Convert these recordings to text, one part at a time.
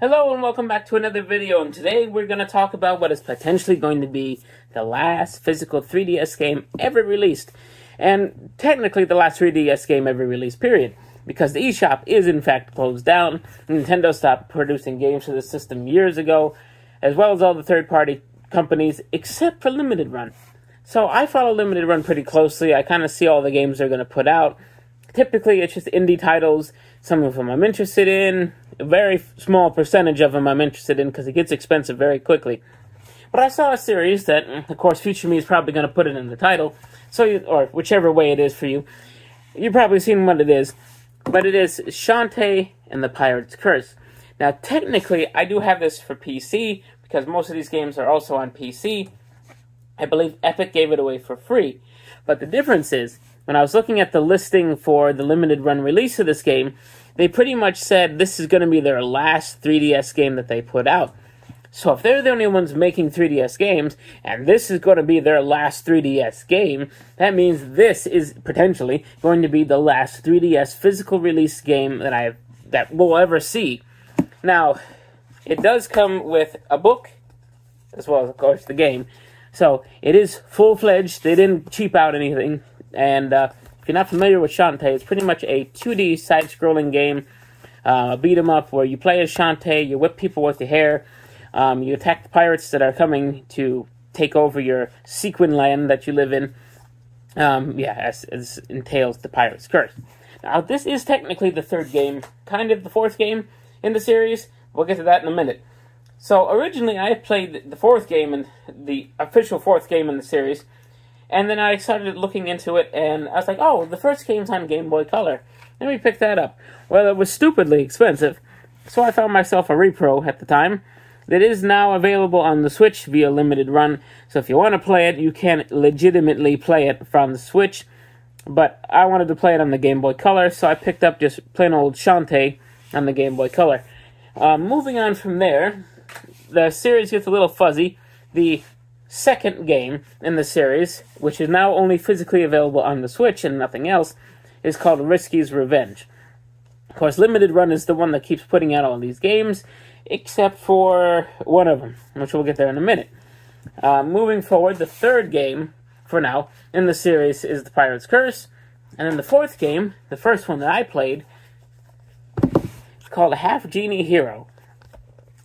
Hello and welcome back to another video, and today we're going to talk about what is potentially going to be the last physical 3DS game ever released. And technically the last 3DS game ever released, period. Because the eShop is in fact closed down. Nintendo stopped producing games for the system years ago, as well as all the third-party companies, except for Limited Run. So I follow Limited Run pretty closely. I kind of see all the games they're going to put out. Typically it's just indie titles. Some of them I'm interested in. A very small percentage of them I'm interested in because it gets expensive very quickly. But I saw a series that, of course, Future Me is probably going to put it in the title, or whichever way it is for you. You've probably seen what it is, but it is Shantae and the Pirate's Curse. Now, technically, I do have this for PC because most of these games are also on PC. I believe Epic gave it away for free. But the difference is, when I was looking at the listing for the limited run release of this game, they pretty much said this is going to be their last 3DS game that they put out. So if they're the only ones making 3DS games, and this is going to be their last 3DS game, that means this is potentially going to be the last 3DS physical release game that we'll ever see. Now, it does come with a book, as well as, of course, the game. So it is full-fledged. They didn't cheap out anything. And if you're not familiar with Shantae, it's pretty much a 2D side-scrolling game, a beat-em-up where you play as Shantae, you whip people with your hair, you attack the pirates that are coming to take over your sequin land that you live in. As entails the Pirate's Curse. Now, this is technically the third game, kind of the fourth game in the series. We'll get to that in a minute. So, originally, I played the fourth game, and the official fourth game in the series, and then I started looking into it, and I was like, oh, the first game's on Game Boy Color. Let me pick that up. Well, it was stupidly expensive, so I found myself a repro at the time that is now available on the Switch via Limited Run. So if you want to play it, you can legitimately play it from the Switch. But I wanted to play it on the Game Boy Color, so I picked up just plain old Shantae on the Game Boy Color. Moving on from there, the series gets a little fuzzy. The second game in the series, which is now only physically available on the Switch and nothing else, is called Risky's Revenge. Of course, Limited Run is the one that keeps putting out all these games, except for one of them, which we'll get there in a minute. Moving forward, the third game, for now, in the series is The Pirate's Curse, and then the fourth game, the first one that I played, is called Half Genie Hero.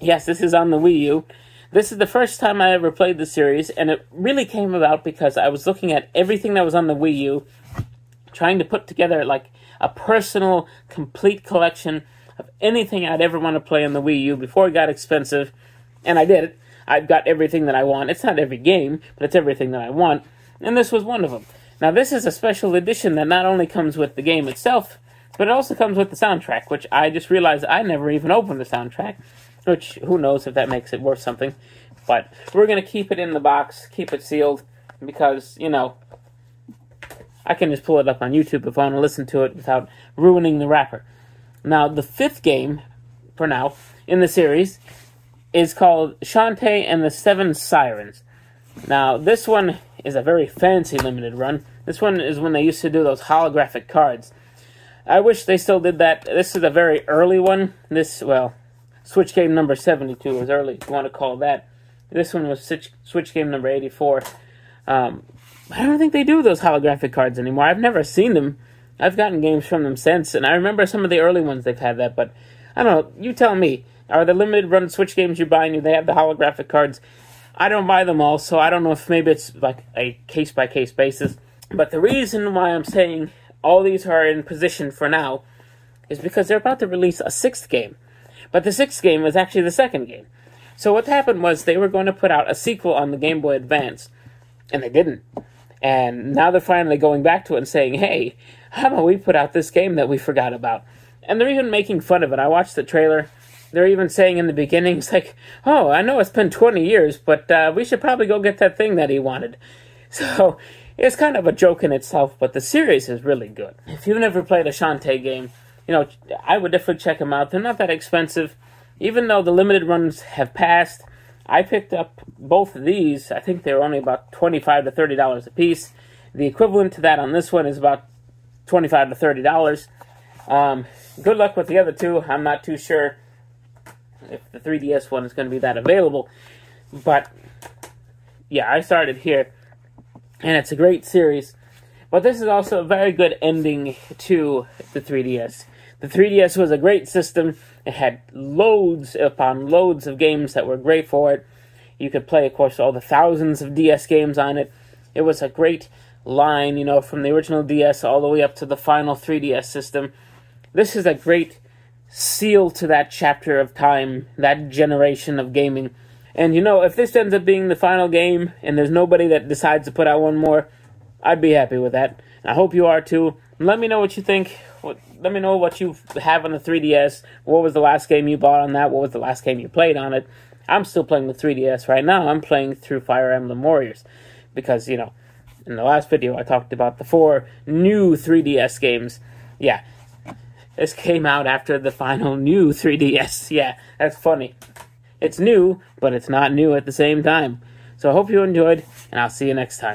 Yes, this is on the Wii U. This is the first time I ever played the series, and it really came about because I was looking at everything that was on the Wii U, trying to put together like a personal, complete collection of anything I'd ever want to play on the Wii U before it got expensive, and I did it. I've got everything that I want. It's not every game, but it's everything that I want, and this was one of them. Now, this is a special edition that not only comes with the game itself, but it also comes with the soundtrack, which I just realized I never even opened the soundtrack, which, who knows if that makes it worth something. But we're going to keep it in the box, keep it sealed, because, you know, I can just pull it up on YouTube if I want to listen to it without ruining the wrapper. Now, the fifth game, for now, in the series, is called Shantae and the Seven Sirens. Now, this one is a very fancy limited run. This one is when they used to do those holographic cards. I wish they still did that. This is a very early one. Switch game number 72 is early, if you want to call that. This one was Switch game number 84. I don't think they do those holographic cards anymore. I've never seen them. I've gotten games from them since, and I remember some of the early ones they've had that, but I don't know. You tell me. Are the limited run Switch games you're buying, do they have the holographic cards? I don't buy them all, so I don't know if maybe it's like a case-by-case basis. But the reason why I'm saying all these are in position for now is because they're about to release a sixth game. But the sixth game is actually the second game. So what happened was they were going to put out a sequel on the Game Boy Advance, and they didn't. And now they're finally going back to it and saying, hey, how about we put out this game that we forgot about? And they're even making fun of it. I watched the trailer. They're even saying in the beginning, it's like, oh, I know it's been 20 years, but we should probably go get that thing that he wanted. So it's kind of a joke in itself, but the series is really good. If you've never played a Shantae game, you know, I would definitely check them out. They're not that expensive. Even though the limited runs have passed, I picked up both of these. I think they were only about $25 to $30 a piece. The equivalent to that on this one is about $25 to $30. Good luck with the other two. I'm not too sure. if the 3DS one is going to be that available. But yeah, I started here, and it's a great series. But this is also a very good ending to the 3DS. The 3DS was a great system. It had loads upon loads of games that were great for it. You could play, of course, all the thousands of DS games on it. It was a great line, you know, from the original DS all the way up to the final 3DS system. This is a great seal to that chapter of time, that generation of gaming. And, you know, if this ends up being the final game and there's nobody that decides to put out one more, I'd be happy with that. I hope you are too. Let me know what you think. Let me know what you have on the 3DS. What was the last game you bought on that? What was the last game you played on it? I'm still playing the 3DS right now. I'm playing through Fire Emblem Warriors. Because, you know, in the last video I talked about the 4 new 3DS games. Yeah, this came out after the final new 3DS. Yeah, that's funny. It's new, but it's not new at the same time. So I hope you enjoyed, and I'll see you next time.